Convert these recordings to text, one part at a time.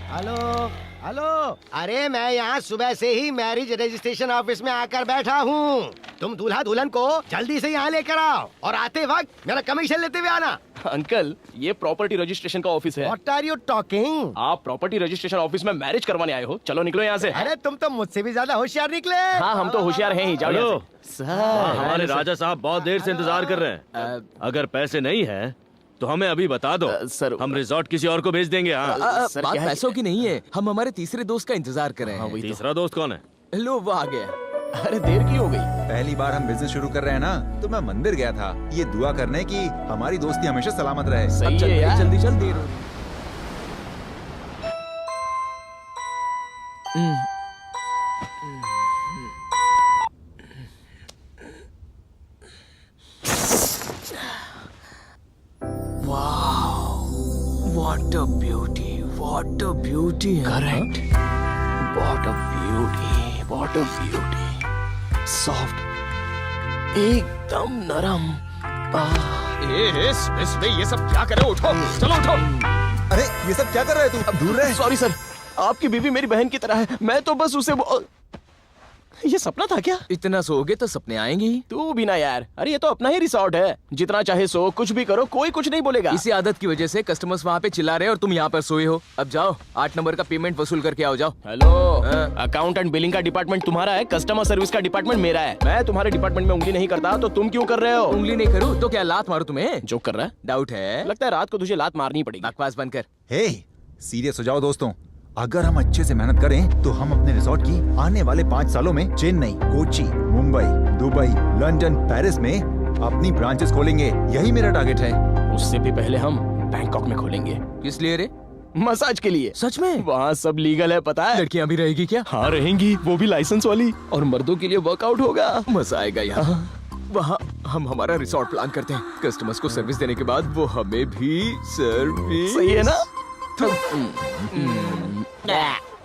Hello hello, अरे मैं यहाँ सुबह से ही मैरिज रजिस्ट्रेशन ऑफिस में आकर बैठा हूँ। तुम दूल्हा दुल्हन को जल्दी से यहाँ लेकर आओ और आते वक्त मेरा कमीशन लेते हुए आना। अंकल, ये प्रॉपर्टी रजिस्ट्रेशन का ऑफिस है। What are you talking? आप प्रॉपर्टी रजिस्ट्रेशन ऑफिस में मैरिज करवाने आए हो? चलो निकलो यहाँ से। अरे तुम तो मुझसे भी ज्यादा होशियार निकले। हाँ, हम तो होशियार हैं ही। जाओ यहाँ से। हमारे राजा साहब बहुत देर से इंतजार कर रहे हैं। अगर पैसे नहीं है तो हमें अभी बता दो सर, हम रिजॉर्ट किसी और को भेज देंगे। हाँ, सर, बात क्या है? पैसों की नहीं है, हम हमारे तीसरे दोस्त का इंतजार कर रहे हैं। तीसरा दोस्त कौन है? लो वो आ गया। अरे देर की हो गई। पहली बार हम बिजनेस शुरू कर रहे हैं ना, तो मैं मंदिर गया था ये दुआ करने की हमारी दोस्ती हमेशा सलामत रहे। सही अब चल है यार। जल्दी चल, देर हो रही। What a beauty, what a beauty. Correct. What a beauty, what a beauty. Soft, एकदम नरम। इसमें ये सब क्या करे? उठो, चलो उठो। अरे ये सब क्या कर रहे हो तू? दूर रहे। सॉरी सर, आपकी बीवी मेरी बहन की तरह है। मैं तो बस उसे ये सपना था क्या? इतना सोओगे तो सपने आएंगे ही। तू भी ना यार। अरे ये तो अपना ही रिसॉर्ट है, जितना चाहे सो, कुछ भी करो, कोई कुछ नहीं बोलेगा। इसी आदत की वजह से कस्टमर्स वहाँ पे चिल्ला रहे हैं और तुम यहाँ पर सोए हो। अब जाओ, 8 नंबर का पेमेंट वसूल करके आओ। जाओ। हेलो, अकाउंट एंड बिलिंग का डिपार्टमेंट तुम्हारा है, कस्टमर सर्विस का डिपार्टमेंट मेरा है। मैं तुम्हारे डिपार्टमेंट में उंगली नहीं करता तो तुम क्यों कर रहे हो? उंगली नहीं करूँ तो क्या लात मारू तुम्हें? जो कर रहा है, डाउट है? लगता है रात को तुझे लात मारनी पड़ेगी। बकवास बंद कर। हे, सीरियस हो जाओ दोस्तों। अगर हम अच्छे से मेहनत करें तो हम अपने रिजॉर्ट की आने वाले 5 सालों में Chennai, Kochi, Mumbai, Dubai, London, Paris में अपनी ब्रांचेस खोलेंगे। यही मेरा टारगेट है। उससे भी पहले हम बैंकॉक में खोलेंगे। किस लिए रे? मसाज के लिए। सच में? वहाँ सब लीगल है, पता है? लड़कियां भी रहेगी क्या? हाँ रहेंगी, वो भी लाइसेंस वाली, और मर्दों के लिए वर्कआउट होगा। मजा आएगा यहाँ। वहाँ हम हमारा रिसोर्ट प्लान करते हैं। कस्टमर्स को सर्विस देने के बाद वो हमें भी सर्विस। सही है ना?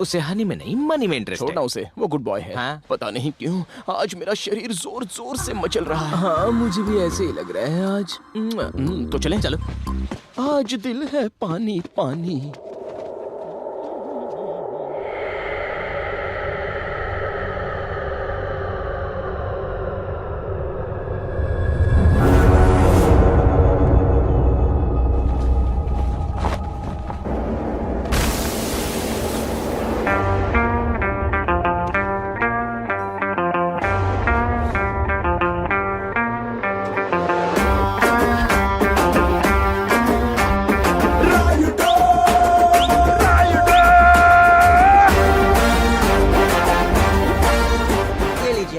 उसे हनी में नहीं, मनी में इंटरेस्ट छोड़ना उसे, वो गुड बॉय है। हाँ? पता नहीं क्यों आज मेरा शरीर जोर जोर से मचल रहा है। हाँ, मुझे भी ऐसे ही लग रहा है आज। तो चलें? चलो। आज दिल है पानी पानी।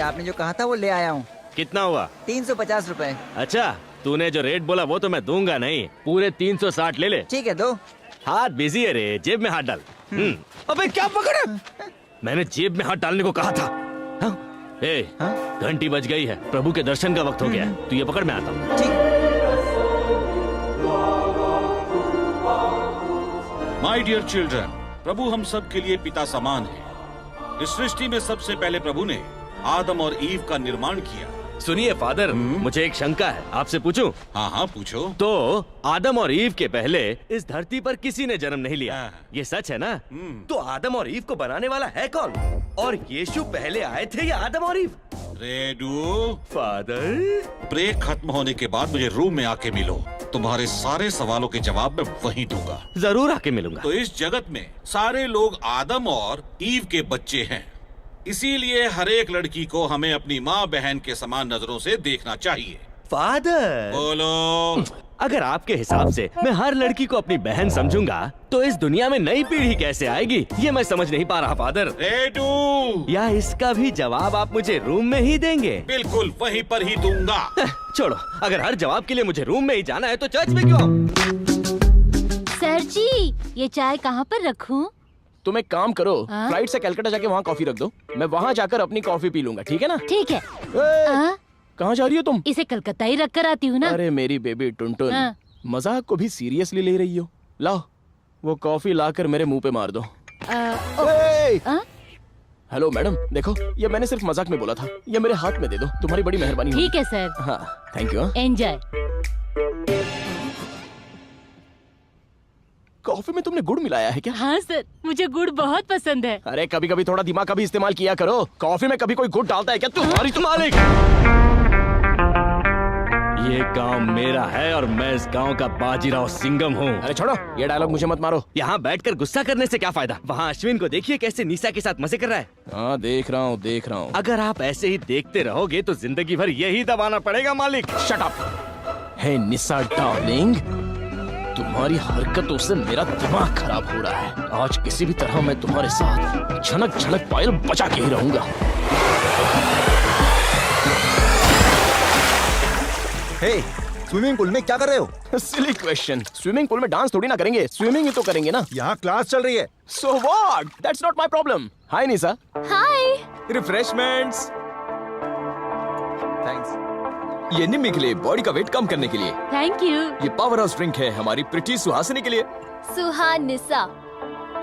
आपने जो कहा था वो ले आया हूँ। कितना हुआ? 350 रुपए। अच्छा, तूने जो रेट बोला वो तो मैं दूंगा नहीं, पूरे 360 ले ले। ठीक है, दो। हाथ बिजी है रे, जेब में हाथ डाल। अबे क्या पकड़े? मैंने जेब में हाथ डालने को कहा था। ए, घंटी बज गई है, प्रभु के दर्शन का वक्त हो गया है। तू ये पकड़, मैं आता हूँ। ठीक। माय डियर चिल्ड्रन, प्रभु हम सब के लिए पिता समान है। इस सृष्टि में सबसे पहले प्रभु ने आदम और ईव का निर्माण किया। सुनिए फादर, मुझे एक शंका है, आपसे पूछूं? हाँ हाँ पूछो। तो आदम और ईव के पहले इस धरती पर किसी ने जन्म नहीं लिया, हाँ। ये सच है ना? तो आदम और ईव को बनाने वाला है कौन? और यीशु पहले आए थे या आदम और ईव? रेडू, फादर, ब्रेक खत्म होने के बाद मुझे रूम में आके मिलो। तुम्हारे सारे सवालों के जवाब मैं वहीं दूंगा। जरूर आके मिलूंगा। तो इस जगत में सारे लोग आदम और ईव के बच्चे हैं, इसीलिए हर एक लड़की को हमें अपनी माँ बहन के समान नजरों से देखना चाहिए। फादर, बोलो। अगर आपके हिसाब से मैं हर लड़की को अपनी बहन समझूंगा तो इस दुनिया में नई पीढ़ी कैसे आएगी, ये मैं समझ नहीं पा रहा फादर। रेडू, या इसका भी जवाब आप मुझे रूम में ही देंगे? बिल्कुल वहीं पर ही दूंगा। छोड़ो, अगर हर जवाब के लिए मुझे रूम में ही जाना है तो चर्च में क्यों आऊं? सर जी, ये चाय कहाँ पर रखूं? तुम एक काम करो, हाँ? फ्लाइट से कलकत्ता जाके वहाँ कॉफी रख दो, मैं वहाँ जाकर अपनी कॉफी पी लूंगा, ठीक है ना? ठीक है। ए, कहाँ जा रही हो तुम? इसे कलकत्ता ही रख कर आती हूँ ना। अरे मेरी बेबी टुनटुन, हाँ। मजाक को भी सीरियसली ले रही हो? लाओ वो कॉफी लाकर मेरे मुंह पे मार दो। ए! हेलो मैडम, देखो ये मैंने सिर्फ मजाक में बोला था, ये मेरे हाथ में दे दो, तुम्हारी बड़ी मेहरबानी होगी। ठीक है सर। हाँ, थैंक यू। एंजॉय। कॉफी में तुमने गुड़ मिलाया है क्या? हाँ सर, मुझे गुड़ बहुत पसंद है। अरे कभी कभी थोड़ा दिमाग का भी इस्तेमाल किया करो। कॉफी में कभी कोई गुड़ डालता है क्या? तुम्हारी तो मालिक। ये गांव मेरा है और मैं इस गांव का बाजीराव सिंघम हूँ। अरे छोड़ो, ये डायलॉग मुझे मत मारो। यहाँ बैठकर गुस्सा करने से क्या फायदा? वहाँ अश्विन को देखिए कैसे निशा के साथ मजे कर रहा है। हाँ देख रहा हूँ, देख रहा हूँ। अगर आप ऐसे ही देखते रहोगे तो जिंदगी भर यही दबाना पड़ेगा मालिक। Shut up. Hey Nisha darling, तुम्हारी हरकतों से मेरा दिमाग खराब हो रहा है। आज किसी भी तरह मैं तुम्हारे साथ झनक झनक पायल बचा के ही रहूंगा। हे, स्विमिंग पूल में क्या कर रहे हो? Silly question. स्विमिंग पूल में डांस थोड़ी ना करेंगे, स्विमिंग ही तो करेंगे ना। यहाँ क्लास चल रही है। So what? That's not my problem. Hi Nisha. Hi. Refreshments. Thanks. ये निम्मी के लिए, बॉडी का वेट कम करने के लिए। Thank you. ये पावर हाउस ड्रिंक है हमारी प्रिटी सुहासिनी के लिए। सुहानिसा।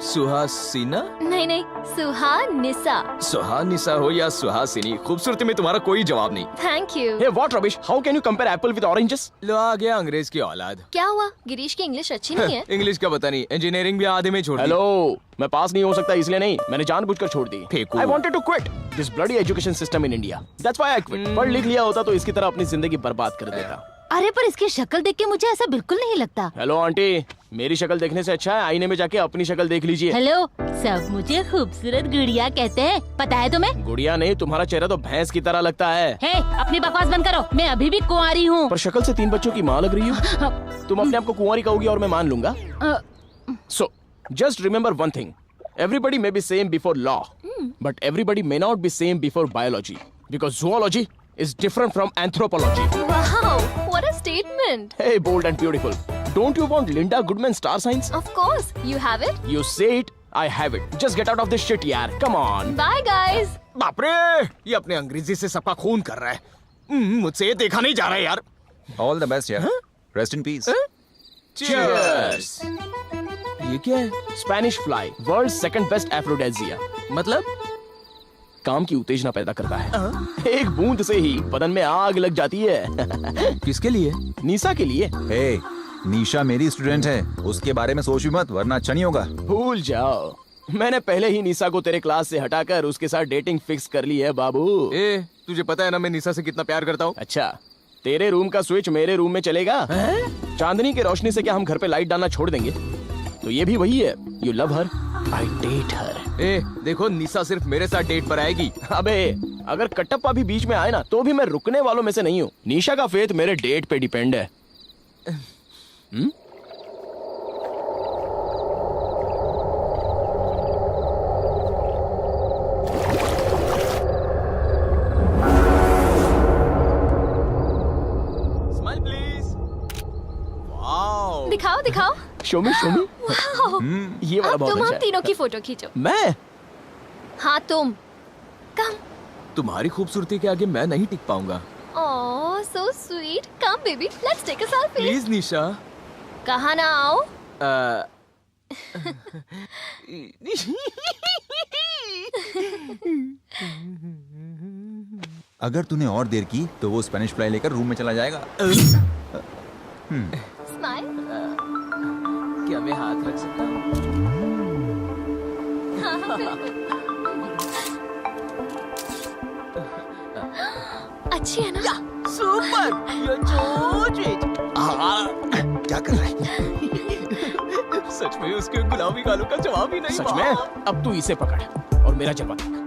सुहासिना? नहीं नहीं, सुहानिसा। सुहानिसा हो या सुहासिनी, खूबसूरती में तुम्हारा कोई जवाब नहीं। Thank you. Hey what rubbish? How can you compare apple with oranges? लो आ गया अंग्रेज की औलाद। क्या हुआ? गिरीश की इंग्लिश अच्छी नहीं है? इंग्लिश का पता नहीं, इंजीनियरिंग भी आधे में छोड़ दी। हेलो, मैं पास नहीं हो सकता इसलिए नहीं, मैंने जानबूझकर छोड़ दी। फेंकू। I wanted to quit this bloody education system in India. That's why I quit. पढ़ लिख लिया होता तो इसकी तरह अपनी जिंदगी बर्बाद कर देता। अरे पर इसकी शक्ल देख के मुझे ऐसा बिल्कुल नहीं लगता। हेलो आंटी, मेरी शक्ल देखने से अच्छा है आईने में जाके अपनी शक्ल देख लीजिए। हेलो, सब मुझे खूबसूरत गुड़िया कहते हैं, पता है तुम्हें? गुड़िया नहीं, तुम्हारा चेहरा तो भैंस की तरह लगता है। हे, अपनी बकवास बंद करो, मैं अभी भी कुंवारी हूँ। पर शक्ल से 3 बच्चों की माँ लग रही हो। तुम अपने आप को कुंवारी कहोगी और मैं मान लूंगा। So, just remember one thing. Everybody may be same before law, but everybody may not be same before biology. Because zoology is different from anthropology. Wow, what a statement. Hey, bold and beautiful. Don't you want Linda Goodman star signs? Of course, you have it. You say it, I have it. Just get out of this shit, यार. Come on. Bye guys. बाप रे, ये अपने अंग्रेजी से सबका खून कर रहा है। मुझसे ये देखा नहीं जा रहा है यार। ऑल द बेस्ट यार। Rest in peace. Cheers. ये क्या है? Spanish fly, world's second best aphrodisia. मतलब काम की उत्तेजना पैदा करता है। एक बूंद से ही बदन में आग लग जाती है। किसके लिए? निशा के लिए। हे, निशा मेरी स्टूडेंट है, उसके बारे में सोच भी मत वरना अच्छा नहीं होगा। भूल जाओ, मैंने पहले ही निशा को तेरे क्लास से हटाकर उसके साथ डेटिंग फिक्स कर ली है बाबू। ए, तुझे पता है ना मैं निशा से कितना प्यार करता हूँ। अच्छा, तेरे रूम का स्विच मेरे रूम में चलेगा? चांदनी की रोशनी से क्या हम घर पे लाइट डालना छोड़ देंगे? तो ये भी वही है। You love her, I hate her. ए, देखो निशा सिर्फ मेरे साथ डेट पर आएगी। अबे, अगर कटप्पा भी बीच में आए ना तो भी मैं रुकने वालों में से नहीं हूँ। निशा का फेथ मेरे डेट पे डिपेंड है। Smile please. वाओ। दिखाओ दिखाओ। शोमी शोमी। वाओ। ये वाला अब बहुत तुम अच्छा हम है। तीनों की फोटो खींचो। मैं? हाँ तुम। कम। तुम्हारी खूबसूरती के आगे मैं नहीं टिक पाऊंगा। Oh, so sweet. Come baby, let's take a selfie. Please Nisha. कहाँ ना आओ? अगर तूने और देर की तो वो स्पेनिश फ्लाई लेकर रूम में चला जाएगा। Smile. क्या मैं हाथ रख सकता हूँ? अच्छी है ना? सुपर। क्या कर रहा है? सच में उसके गुलाबी गालों का जवाब ही नहीं। सच में? अब तू इसे पकड़ और मेरा जलवा देख।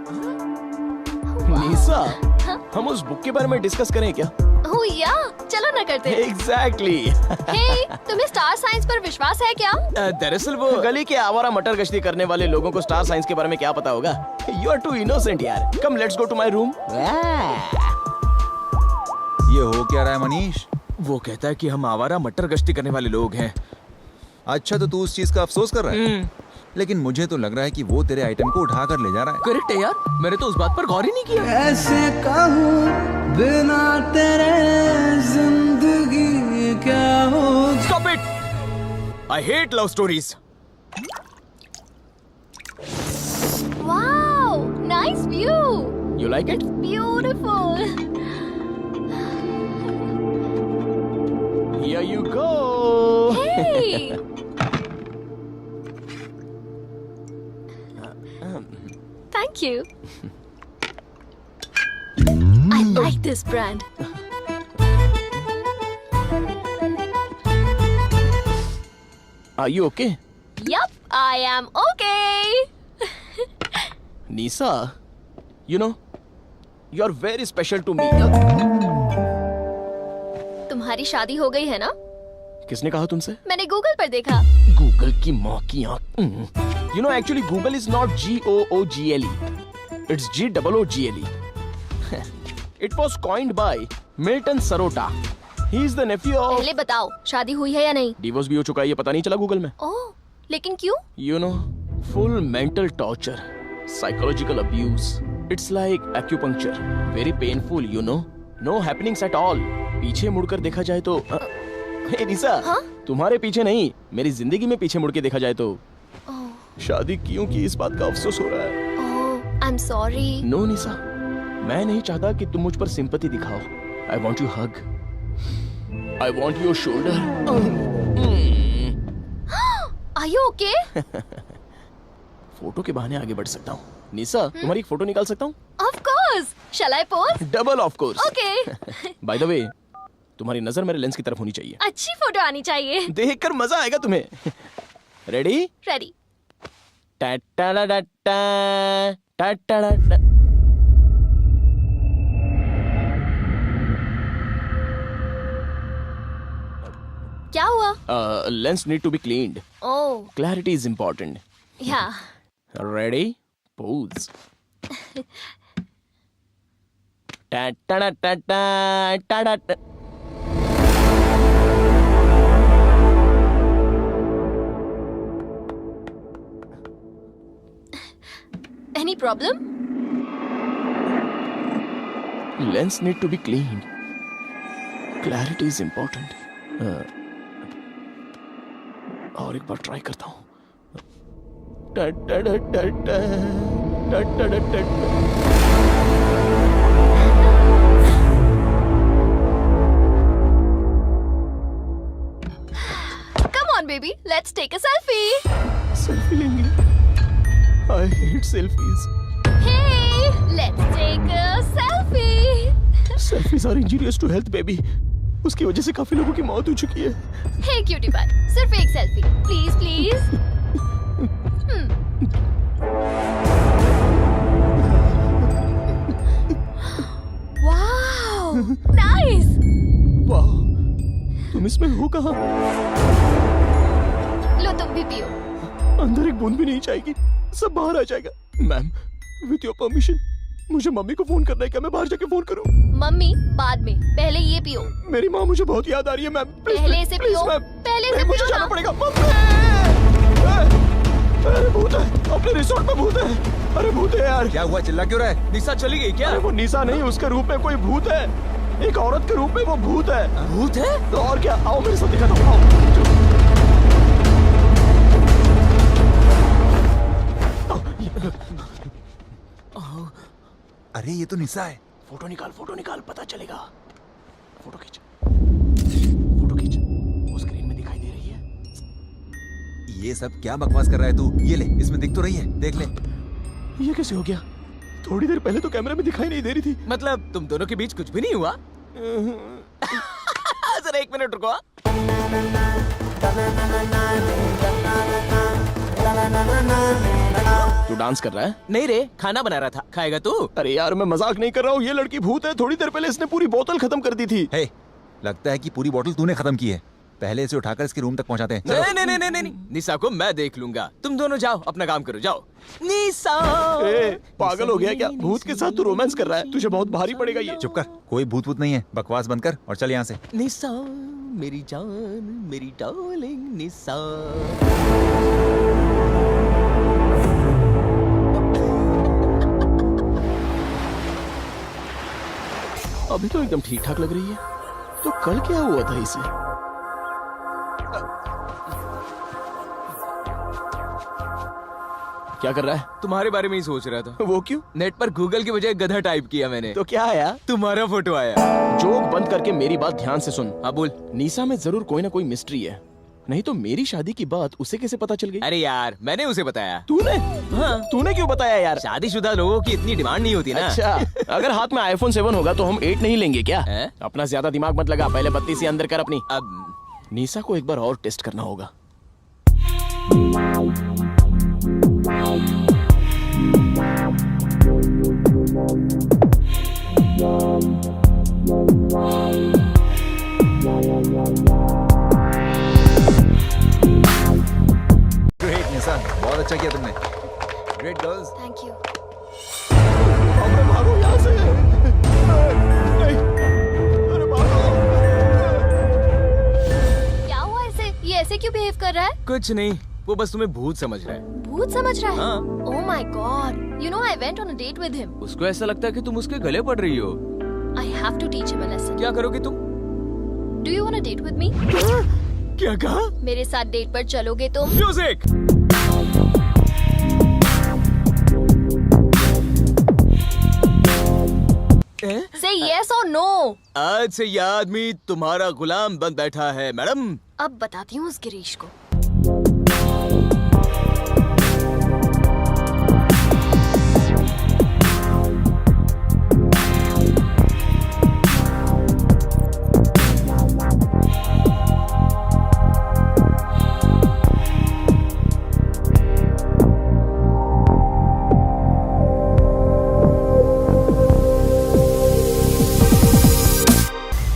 निशा, हम उस बुक के बारे में डिस्कस करें क्या? ओह या, चलो ना करते। एग्जैक्टली। हे, तुम्हें स्टार साइंस पर विश्वास है क्या? दरअसल वो गली के आवारा मटर गश्ती करने वाले लोगों को स्टार साइंस के बारे में क्या पता होगा? यू आर टू इनोसेंट यार। Come let's go to my room. ये हो क्या रहा है मनीष? वो कहता है कि हम आवारा मटर गश्ती करने वाले लोग हैं। अच्छा, तो तू उस चीज का अफसोस कर रहा है? लेकिन मुझे तो लग रहा है कि वो तेरे आइटम को उठा कर ले जा रहा है। करेक्ट है यार, मैंने तो उस बात पर गौर ही नहीं किया। कैसे कहूँ बिना तेरे जिंदगी क्या हो। Stop it! I hate love stories. Wow, nice view. You like it? Beautiful. Here you go. Hey. Thank you. I like this brand. Are you okay? Yup, I am okay. Nisa, you know, you're very special to me. तुम्हारी शादी हो गई है ना? किसने कहा तुमसे? मैंने गूगल पर देखा। गूगल की माँ की आँख। You know, actually, Google is not Google. It's Google. It was coined by Milton Sarota. He is the nephew of. पहले बताओ, शादी हुई है या नहीं? डिवोर्स भी हो चुका है, ये पता नहीं चला गूगल में? ओह, लेकिन क्यों? You know, full mental torture, psychological abuse. It's like acupuncture. Very painful, you know. No happenings at all. पीछे मुड़कर देखा जाए तो हे निसा, हाँ? तुम्हारे पीछे नहीं, मेरी जिंदगी में पीछे मुड़ के देखा जाए तो शादी क्यों की इस बात का अफसोस हो रहा है। ओह, I'm sorry. नो निसा, मैं नहीं चाहता कि तुम मुझ पर सिंपैथी दिखाओ। I want you hug. I want your shoulder. Are you okay? Photo के बहाने आगे बढ़ सकता हूँ। निसा, तुम्हारी एक फोटो निकाल सकता हूँ? Of course. Shall I pose? Double of course. Okay. By the way, तुम्हारी नजर मेरे लेंस की तरफ होनी चाहिए। अच्छी फोटो आनी चाहिए। देखकर मजा आएगा तुम्हें। रेडी? Ready. क्या हुआ? Lens need to be cleaned. Oh, clarity is important. yeah. Ready? Pose. Any problem? Lens need to be cleaned. Clarity is important. और एक बार ट्राई करता हूँ। Come on, baby. Let's take a selfie. Selfie लेंगे? I hate selfies. Hey, let's take a selfie. Selfies are injurious to health, baby. उसकी वजह से काफी लोगों की मौत हो चुकी है। Hey, cutie pie. सिर्फ एक selfie. Please, please. Wow, nice. वाह, तुम इसमें हो कहाँ? लो तुम भी पियो। अंदर एक बूंद भी नहीं जाएगी, सब बाहर आ जाएगा। मैम, विथ योर परमिशन, मुझे मम्मी को फोन करना है। क्या मैं बाहर जाके फोन करूं? मम्मी बाद में, पहले ये पियो। मेरी माँ मुझे बहुत याद आ रही है मैम। पहले से पियो। पहले से मुझे पियो जाना ना। पड़ेगा। अरे भूत है, अपने रिसोर्ट में भूत है। अरे भूत है यार। क्या हुआ, चिल्ला क्यों रहा है? निशा चली गई क्या? अरे वो निशा नहीं, उसके रूप में कोई भूत है। एक औरत के रूप में वो भूत है। भूत है? तो और क्या, आओ मेरे साथ दिखाता हूँ। आओ। अरे ये तो निशा है। फोटो निकाल, पता चलेगा। फोटो खींच, वो स्क्रीन में दिखाई दे रही है। ये सब क्या बकवास कर रहा है तू? ये ले, इसमें दिख तो रही है, देख ले। ये कैसे हो गया? थोड़ी देर पहले तो कैमरे में दिखाई नहीं दे रही थी। मतलब तुम दोनों के बीच कुछ भी नहीं हुआ? जरा एक मिनट रुको। तू डांस कर रहा है? नहीं रे, खाना बना रहा था। खाएगा तू? अरे यार, मैं मजाक नहीं कर रहा हूँ। ये लड़की भूत है। थोड़ी देर पहले इसने पूरी बोतल खत्म कर दी थी। हे, लगता है कि पूरी बोतल तूने खत्म की है। पहले इसे उठाकर इसके रूम तक पहुंचाते हैं। चलो। नहीं, निशा को मैं देख लूंगा। तुम दोनों जाओ, अपना काम करो, जाओ। निशा, पागल हो गया क्या? भूत के साथ तू रोमांस कर रहा है? तुझे बहुत भारी पड़ेगा ये। चुप कर, कोई भूत भूत नहीं है। बकवास बंद कर और चल यहाँ से। निशा मेरी जान, मेरी डार्लिंग निशा। अभी तो एकदम ठीक ठाक लग रही है। तो कल क्या हुआ था इसे? क्या कर रहा है? तुम्हारे बारे में ही सोच रहा था। वो क्यों? नेट पर गूगल की बजाय गधा टाइप किया मैंने। तो क्या आया? तुम्हारा फोटो आया। जोक बंद करके मेरी बात ध्यान से सुन। हाँ बोल। निशा में जरूर कोई ना कोई मिस्ट्री है। नहीं तो मेरी शादी की बात उसे कैसे पता चल गई? अरे यार, मैंने उसे बताया। तूने? हाँ। तूने क्यों बताया यार? शादीशुदा लोगों की इतनी डिमांड नहीं होती ना। अच्छा, अगर हाथ में iPhone 7 होगा तो हम 8 नहीं लेंगे क्या? हैं? अपना ज्यादा दिमाग मत लगा, पहले बत्ती से अंदर कर अपनी। अब निशा को एक बार और टेस्ट करना होगा। ग्रेट निशा, बहुत अच्छा किया तुमने। Great girls. Thank you. भागो यहाँ से। नहीं, अरे भागो। क्या हुआ ऐसे? ये ऐसे क्यों बिहेव कर रहा है? कुछ नहीं, वो बस तुम्हें भूत समझ रहा है। भूत समझ रहा है? हाँ। Oh my God! You know I went on a date with him. उसको ऐसा लगता है कि तुम उसके गले पड़ रही हो। I have to teach him a lesson. क्या करोगी तुम? Do you want to date with me? क्या कहा? मेरे साथ डेट पर चलोगे तुम? Music. Say yes or no. आज से यह आदमी तुम्हारा गुलाम बन बैठा है मैडम। अब बताती हूँ उस गिरीश को।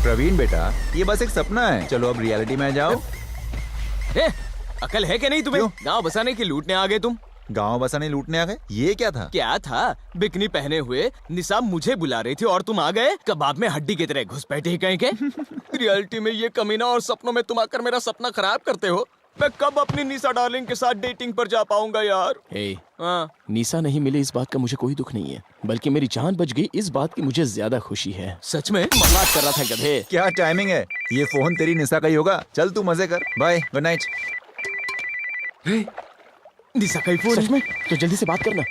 प्रवीण बेटा, ये बस एक सपना है, चलो अब रियलिटी में आ जाओ। अकल है क्या नहीं तुम्हें? गांव बसाने की लूटने आ गए तुम। गांव बसाने लूटने आ गए? ये क्या था? क्या था? बिकनी पहने हुए निशा मुझे बुला रही थी और तुम आ गए कबाब में हड्डी की तरह घुस बैठे कहीं के। रियलिटी में ये कमीना और सपनों में तुम आकर मेरा सपना खराब करते हो। मैं कब अपनी निशा डार्लिंग के साथ डेटिंग पर जा पाऊंगा यार? हाँ। निशा नहीं मिली इस बात का मुझे कोई दुख नहीं है, बल्कि मेरी जान बच गई इस बात की मुझे ज्यादा खुशी है। सच में? मजाक कर रहा था गधे। क्या टाइमिंग है? ये फोन तेरी निशा का ही होगा। चल तू मजे कर, बाय, गुड नाइट। निशा का ही फोन? सच में? तो जल्दी से बात करना।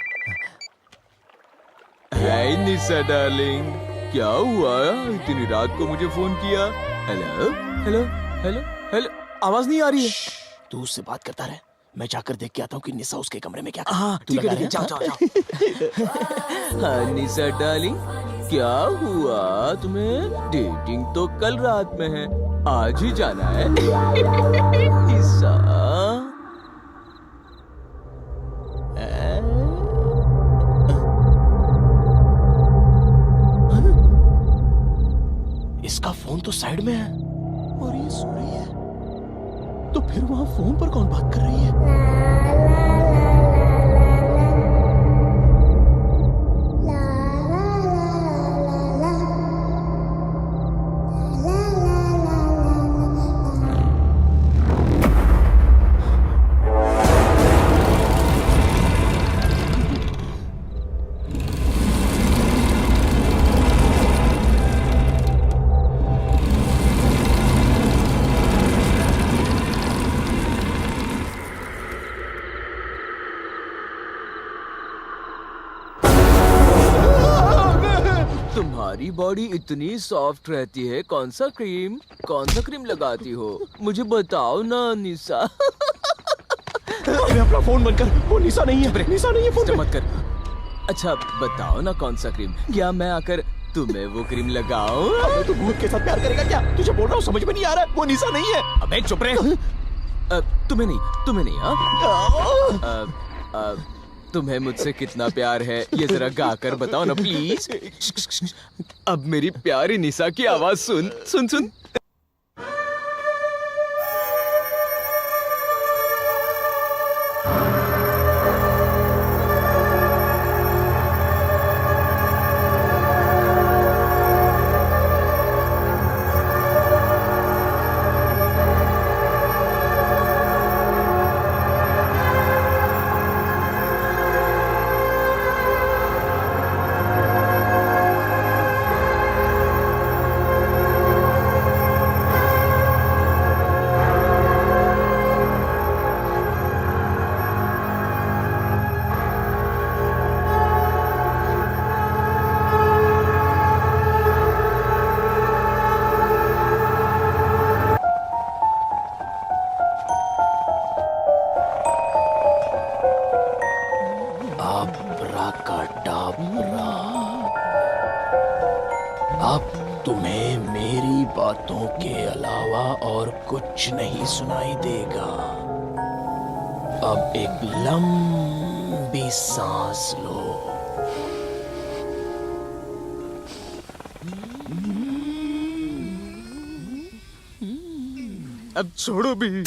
हाय निशा डार्लिंग, क्या हुआ? इतनी रात को मुझे फोन किया? हेलो हेलो हेलो हेलो, आवाज नहीं आ रही है। तू उससे बात करता रहे, मैं जाकर देख के आता हूँ कि निशा उसके कमरे में क्या हाँ ठीक है, जाओ जाओ जाओ। हाँ निशा डार्लिंग, क्या हुआ तुम्हें? डेटिंग तो कल रात में है, आज ही जाना है। निशा इसका फोन तो साइड में है और ये सो रही है, तो फिर वहां फोन पर कौन बात कर रही है? तुम्हारी बॉडी इतनी सॉफ्ट रहती है, कौन सा क्रीम लगाती हो? मुझे बताओ ना निशा। अरे अपना फोन बंद कर, वो निशा नहीं है, निशा नहीं है फोन पे। मत कर। अच्छा बताओ ना कौन सा क्रीम, क्या मैं आकर तुम्हें वो क्रीम लगाऊं? अबे तू भूत के साथ प्यार करेगा क्या? तुझे बोल रहा हूँ, समझ में नहीं आ रहा है, वो निशा नहीं है। अबे चुप रहे। तुम्हें नहीं हाँ? तुम्हें मुझसे कितना प्यार है ये जरा गाकर बताओ ना प्लीज। अब मेरी प्यारी निशा की आवाज सुन सुन सुन। का टाबरा। अब तुम्हें मेरी बातों के अलावा और कुछ नहीं सुनाई देगा। अब एक लंबी सांस लो। अब छोड़ो भी।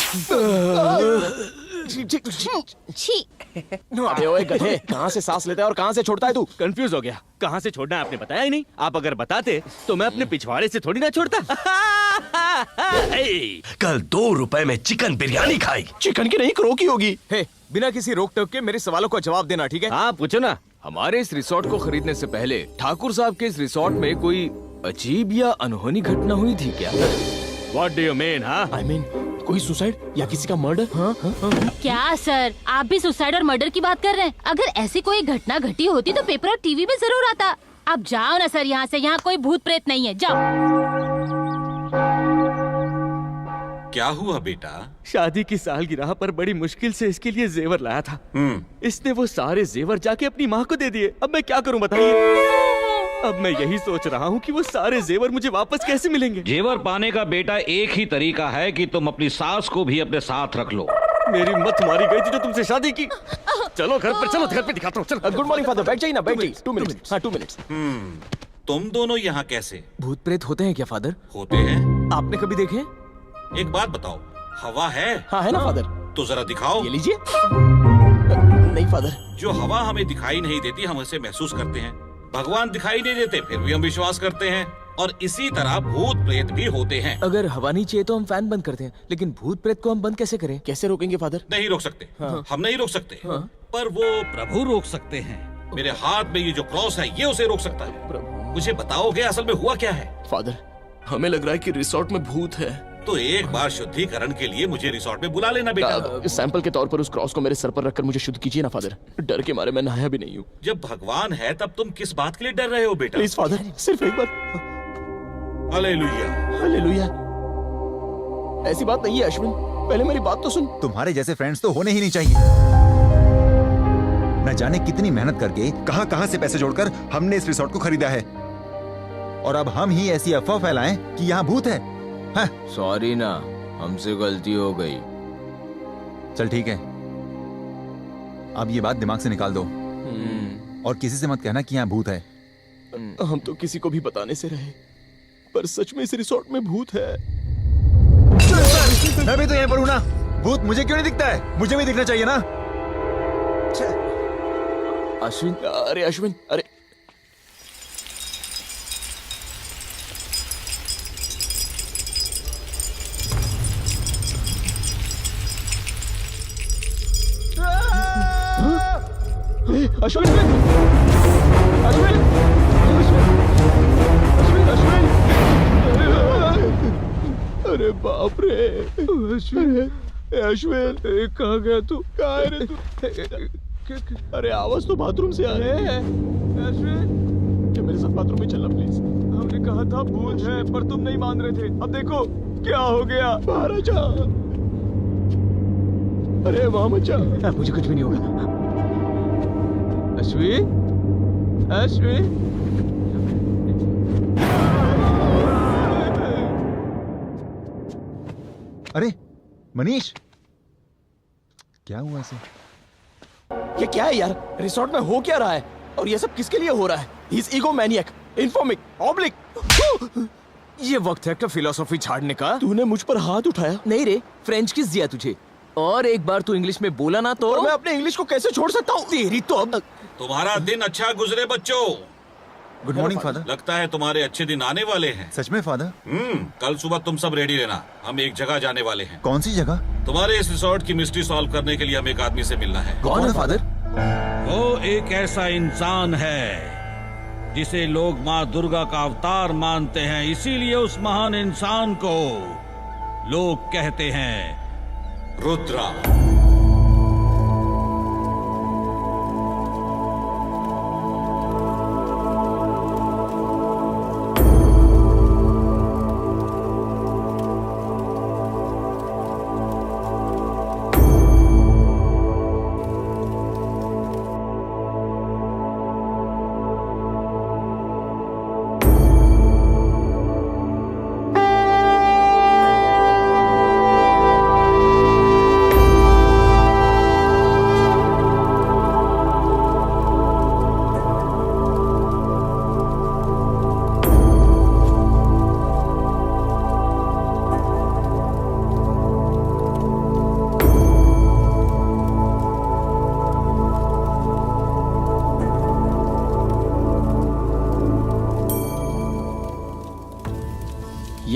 छी। अबे ओए गधे, कहाँ से सांस लेता है और कहाँ से छोड़ता है तू? कंफ्यूज हो गया, कहाँ से छोड़ना है आपने बताया ही नहीं। आप अगर बताते तो मैं अपने पिछवाड़े से थोड़ी ना छोड़ता। कल 2 रुपए में चिकन बिरयानी खाई। चिकन की नहीं, क्रो की होगी। हे, बिना किसी रोक टोक के मेरे सवालों का जवाब देना, ठीक है? हाँ पूछो ना। हमारे इस रिसोर्ट को खरीदने से पहले ठाकुर साहब के इस रिसोर्ट में कोई अजीब या अनहोनी घटना हुई थी क्या? What do you mean, हाँ? I mean, कोई सुसाइड या किसी का मर्डर? हाँ? क्या सर, आप भी सुसाइड और मर्डर की बात कर रहे हैं? अगर ऐसी कोई घटना घटी होती तो पेपर और टीवी में जरूर आता। अब जाओ ना सर यहाँ से, यहाँ कोई भूत प्रेत नहीं है, जाओ। क्या हुआ बेटा? शादी की सालगिरह पर बड़ी मुश्किल से इसके लिए जेवर लाया था। इसने वो सारे जेवर जाके अपनी माँ को दे दिए। अब मैं क्या करूँ बताइए? अब मैं यही सोच रहा हूँ कि वो सारे जेवर मुझे वापस कैसे मिलेंगे। जेवर पाने का बेटा एक ही तरीका है कि तुम अपनी सास को भी अपने साथ रख लो। मेरी मत मारी गई थी जो तुमसे शादी की। चलो घर पर, चलो घर पे दिखाता हूँ। चलो। गुड मॉर्निंग फादर, बैठ जाइए ना, बैठ जाइए। 2 मिनट्स। हाँ 2 मिनट्स। तुम दोनों यहाँ कैसे? भूत प्रेत होते हैं क्या फादर? होते हैं। आपने कभी देखे? एक बात बताओ, हवा है? हाँ है ना फादर। तो जरा दिखाओ। ये लीजिए। नहीं फादर। जो हवा हमें दिखाई नहीं देती हम उसे महसूस करते हैं। भगवान दिखाई नहीं देते फिर भी हम विश्वास करते हैं। और इसी तरह भूत प्रेत भी होते हैं। अगर हवा नहीं चाहिए तो हम फैन बंद करते हैं, लेकिन भूत प्रेत को हम बंद कैसे करें? कैसे रोकेंगे फादर? नहीं रोक सकते। हम नहीं रोक सकते। पर वो प्रभु रोक सकते हैं। मेरे हाथ में ये जो क्रॉस है ये उसे रोक सकता है। मुझे बताओगे असल में हुआ क्या है? फादर, हमें लग रहा है कि रिसोर्ट में भूत है। तो एक बार शुद्धिकरण के लिए मुझे रिसोर्ट में बुला लेना बेटा। सैंपल के तौर पर उस क्रॉस को मेरे सर पर रखकर मुझे शुद्ध कीजिए ना फादर। डर के मारे मैं नहाया भी नहीं हूँ। जब भगवान है तब तुम किस बात के लिए डर रहे हो बेटा? प्लीज फादर, सिर्फ एक बार। हालेलुया। हालेलुया। ऐसी बात नहीं है अश्विन, पहले मेरी बात तो सुन। तुम्हारे जैसे फ्रेंड्स तो होने ही नहीं चाहिए। न जाने कितनी मेहनत करके कहां से पैसे जोड़कर हमने इस रिसोर्ट को खरीदा है, और अब हम ही ऐसी अफवाह फैलाएं कि यहाँ भूत है। हाँ। सॉरी ना, हमसे गलती हो गई। चल ठीक है, अब ये बात दिमाग से निकाल दो और किसी से मत कहना कि यहाँ भूत है। हम तो किसी को भी बताने से रहे, पर सच में इस रिसोर्ट में भूत है। मैं भी तो यहाँ पर हूँ ना। भूत मुझे क्यों नहीं दिखता है? मुझे भी दिखना चाहिए ना। अश्विन, अरे अश्विन, अरे अश्विन, अश्विन, अश्विन, अश्विन, अरे बाप रे। अश्विन, अश्विन, कहाँ गया तू? कहाँ है रे तू? अरे आवाज तो बाथरूम से आ रही है। अश्विन, क्या मेरे साथ बाथरूम में चलना प्लीज? हमने कहा था भूत है पर तुम नहीं मान रहे थे। अब देखो क्या हो गया। बाहर जा। अरे वहां मत जा। मुझे कुछ भी नहीं होगा। अश्विन, अश्विन, अरे मनीष, क्या हुआ इसे? ये क्या है यार? रिसोर्ट में हो क्या रहा है? और ये सब किसके लिए हो रहा है? ही इज ईगोमैनियक, इन्फॉर्मिक, ऑब्लिक। ये वक्त है क्या फिलोसॉफी झाड़ने का? तूने मुझ पर हाथ उठाया? नहीं रे, फ्रेंच किस दिया तुझे? और एक बार तू इंग्लिश में बोला ना तो और मैं अपने इंग्लिश को कैसे छोड़ सकता हूँ? तेरी तो अब। तुम्हारा दिन अच्छा गुजरे बच्चों। Good morning father. लगता है तुम्हारे अच्छे दिन आने वाले हैं। सच में फादर? कल सुबह तुम सब रेडी रहना, हम एक जगह जाने वाले हैं। कौन सी जगह? तुम्हारे इस रिसोर्ट की मिस्ट्री सॉल्व करने के लिए हमें एक आदमी से मिलना है। कौन है फादर? वो एक ऐसा इंसान है जिसे लोग माँ दुर्गा का अवतार मानते हैं, इसीलिए उस महान इंसान को लोग कहते हैं रुद्रा।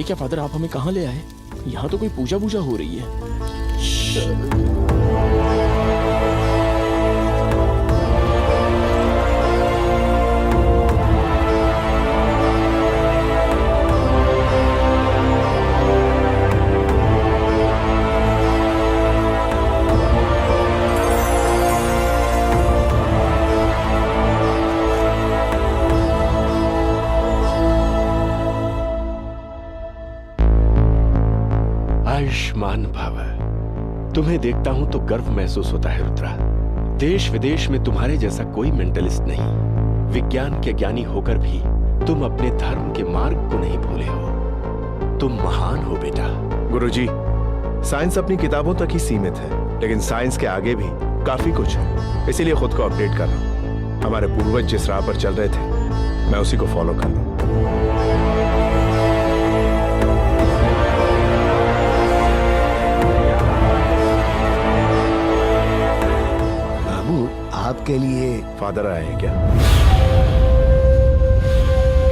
क्या फादर, आप हमें कहाँ ले आए? यहाँ तो कोई पूजा वूजा हो रही है। आयुष्मान भव। तुम्हें देखता हूं तो गर्व महसूस होता है रुद्रा। देश विदेश में तुम्हारे जैसा कोई मेंटलिस्ट नहीं। विज्ञान के ज्ञानी होकर भी तुम अपने धर्म के मार्ग को नहीं भूले हो। तुम महान हो बेटा। गुरुजी, साइंस अपनी किताबों तक ही सीमित है, लेकिन साइंस के आगे भी काफी कुछ है। इसीलिए खुद को अपडेट कर रहा हूं। हमारे पूर्वज जिस राह पर चल रहे थे, मैं उसी को फॉलो कर रहा हूं। आपके लिए फादर आए हैं क्या?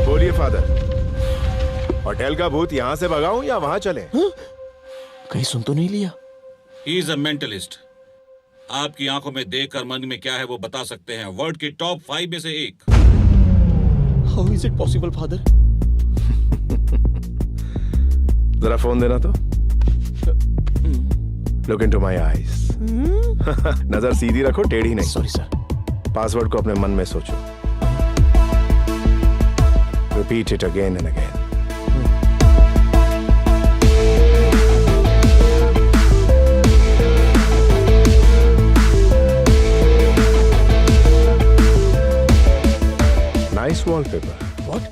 बोलिए फादर, होटल का भूत यहाँ से भगाऊं या वहां चले? कहीं सुन तो नहीं लिया? He is a mentalist. आपकी आंखों में देखकर मन में क्या है वो बता सकते हैं। वर्ल्ड के टॉप 5 में से एक। How is it possible father? जरा फोन देना तो। Look into my eyes. नजर सीधी रखो, टेढ़ी नहीं। Sorry sir. पासवर्ड को अपने मन में सोचो। Repeat it again and again. Nice wallpaper. What?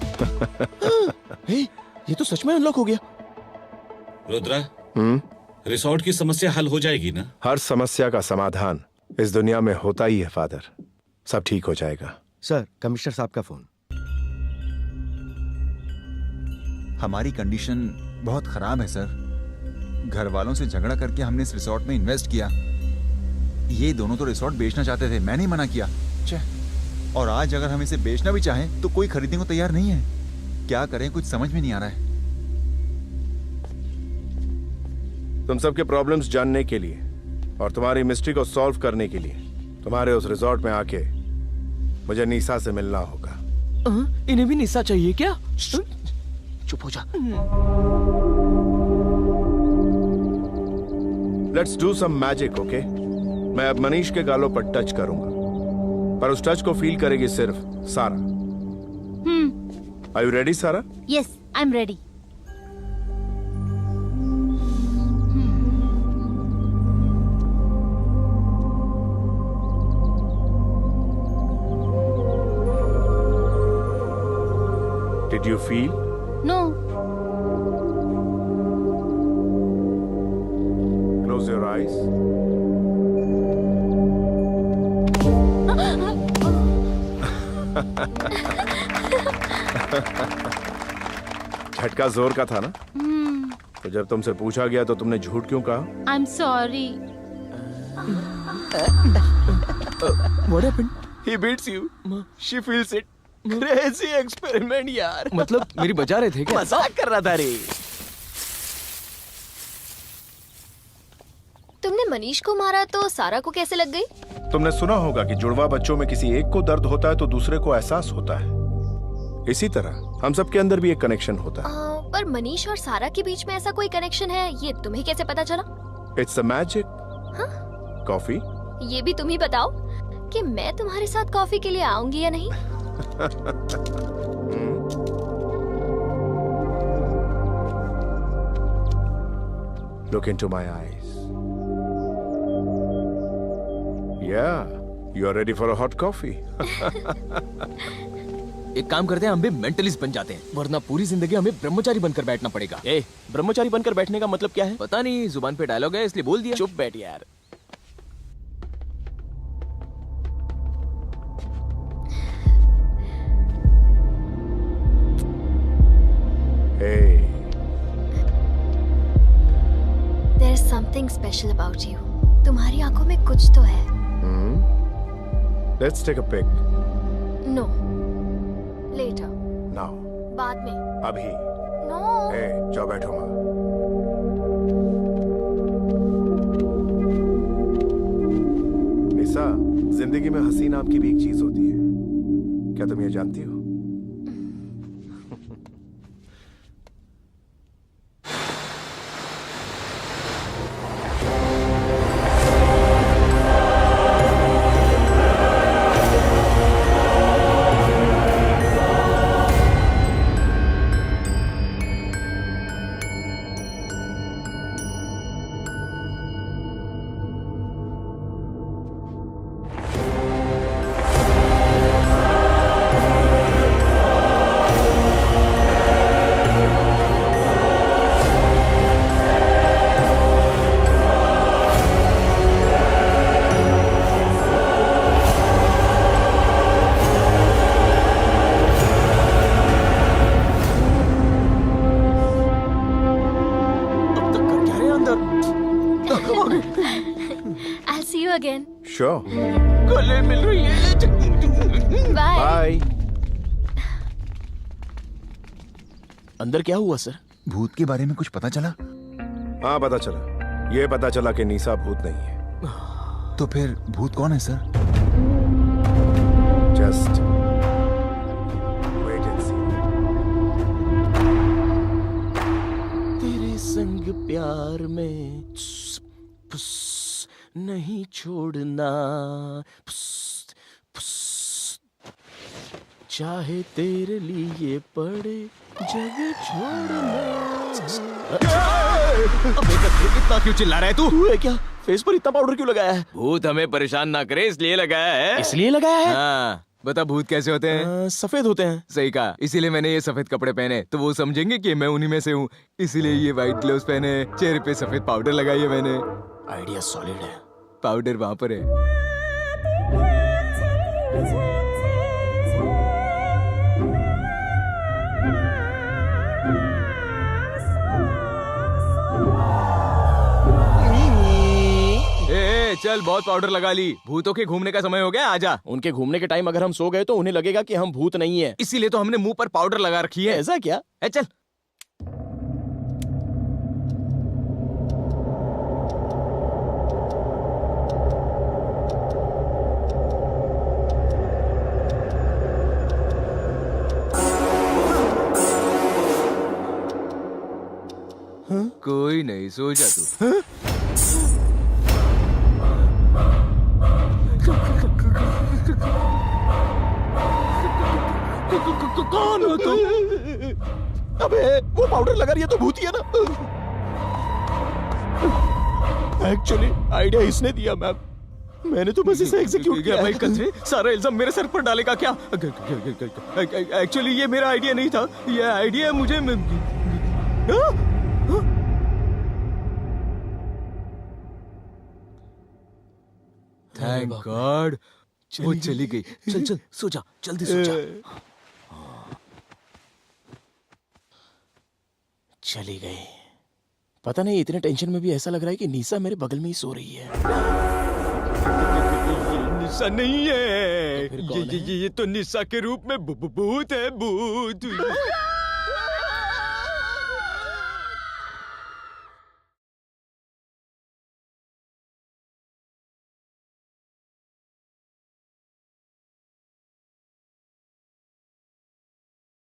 Hey, ये तो सच में अनलॉक हो गया। रुद्रा, रिसोर्ट की समस्या हल हो जाएगी ना? हर समस्या का समाधान इस दुनिया में होता ही है फादर। सब ठीक हो जाएगा। सर, कमिश्नर साहब का फोन। हमारी कंडीशन बहुत खराब है सर। घर वालों से झगड़ा करके हमने इस रिसोर्ट में इन्वेस्ट किया। ये दोनों तो रिसोर्ट बेचना चाहते थे, मैंने मना किया। और आज अगर हम इसे बेचना भी चाहें तो कोई खरीदने को तैयार नहीं है। क्या करें, कुछ समझ में नहीं आ रहा है। तुम सबके प्रॉब्लम्स जानने के लिए और तुम्हारी मिस्ट्री को सॉल्व करने के लिए तुम्हारे उस रिसोर्ट में आके मुझे निशा से मिलना होगा। इन्हें भी निशा चाहिए क्या? चुप हो जा। Let's do some magic, okay? मैं अब मनीष के गालों पर टच करूंगा, पर उस टच को फील करेगी सिर्फ सारा। आर यू रेडी सारा? Yes, I am ready. Did you feel? No. Close your eyes. झटका जोर का था ना? तो जब तुमसे पूछा गया तो तुमने झूठ क्यों कहा? I'm sorry. What happened? He beats you. She feels it. Crazy experiment यार। मतलब मेरी बजा रहे थे क्या? मजाक कर रहा था रे। तुमने मनीष को मारा तो सारा को कैसे लग गई? तुमने सुना होगा कि जुड़वा बच्चों में किसी एक को दर्द होता है तो दूसरे को एहसास होता है। इसी तरह हम सबके अंदर भी एक कनेक्शन होता है। पर मनीष और सारा के बीच में ऐसा कोई कनेक्शन है, ये तुम्हें कैसे पता चला? It's a magic. कॉफी? ये भी तुम ही बताओ कि मैं तुम्हारे साथ कॉफी के लिए आऊंगी या नहीं। Look into my eyes. Yeah, you are ready for a hot coffee. एक काम करते हैं, हम भी मेंटलिस्ट बन जाते हैं, वरना पूरी जिंदगी हमें ब्रह्मचारी बनकर बैठना पड़ेगा। ब्रह्मचारी बनकर बैठने का मतलब क्या है? पता नहीं, जुबान पे डायलॉग है इसलिए बोल दिया। चुप बैठ यार। Hey. There's something special about you. तुम्हारी आंखों में कुछ तो है। Let's take a pic. No. Later. Now. बाद में। अभी। जाओ बैठो माँ। निशा, जिंदगी में हंसी नाम की भी एक चीज होती है, क्या तुम ये जानती हो? I'll see you again. Sure. गले मिल रही है। Bye. अंदर क्या हुआ सर? भूत के बारे में कुछ पता चला? हाँ पता चला। ये पता चला कि निशा भूत नहीं है। तो फिर भूत कौन है sir? Just wait and see. तेरे संग प्यार में फुस नहीं छोड़ना, फुस फुस चाहे तेरे लिए पड़े जग छोड़ना। अबे इतना क्यों चिल्ला रहा है तू? तू है क्या? फेस पर इतना पाउडर क्यों लगाया है? भूत हमें परेशान ना करे इसलिए लगाया है। इसलिए लगाया है? हाँ, बता भूत कैसे होते हैं? सफेद होते हैं। सही कहा, इसीलिए मैंने ये सफेद कपड़े पहने तो वो समझेंगे कि मैं उन्हीं में से हूँ। इसीलिए ये व्हाइट ग्लोव्स पहने, चेहरे पे सफेद पाउडर लगाई है मैंने। आइडिया सॉलिड है। पाउडर वहां पर है। चल बहुत पाउडर लगा ली, भूतों के घूमने का समय हो गया, आजा। उनके घूमने के टाइम अगर हम सो गए तो उन्हें लगेगा कि हम भूत नहीं है, इसीलिए तो हमने मुंह पर पाउडर लगा रखी है। ऐसा क्या? चल कोई नहीं, सो जा तू। कौन हो तुम? अबे वो पाउडर लगा रही है तो भूतिया ना। एक्चुअली आइडिया इसने दिया मैम, मैंने तो बस इसे एग्जीक्यूट किया। भाई कचरे, सारा इल्जाम मेरे सर पर डालेगा क्या? एक्चुअली ये मेरा आइडिया नहीं था, ये आइडिया मुझे थैंक गॉड वो चली गई। चल चल सो जा, जल्दी सो जा। चली गई। पता नहीं इतने टेंशन में भी ऐसा लग रहा है कि निशा मेरे बगल में ही सो रही है। निशा नहीं है, ये तो निशा के रूप में भूत है, भूत।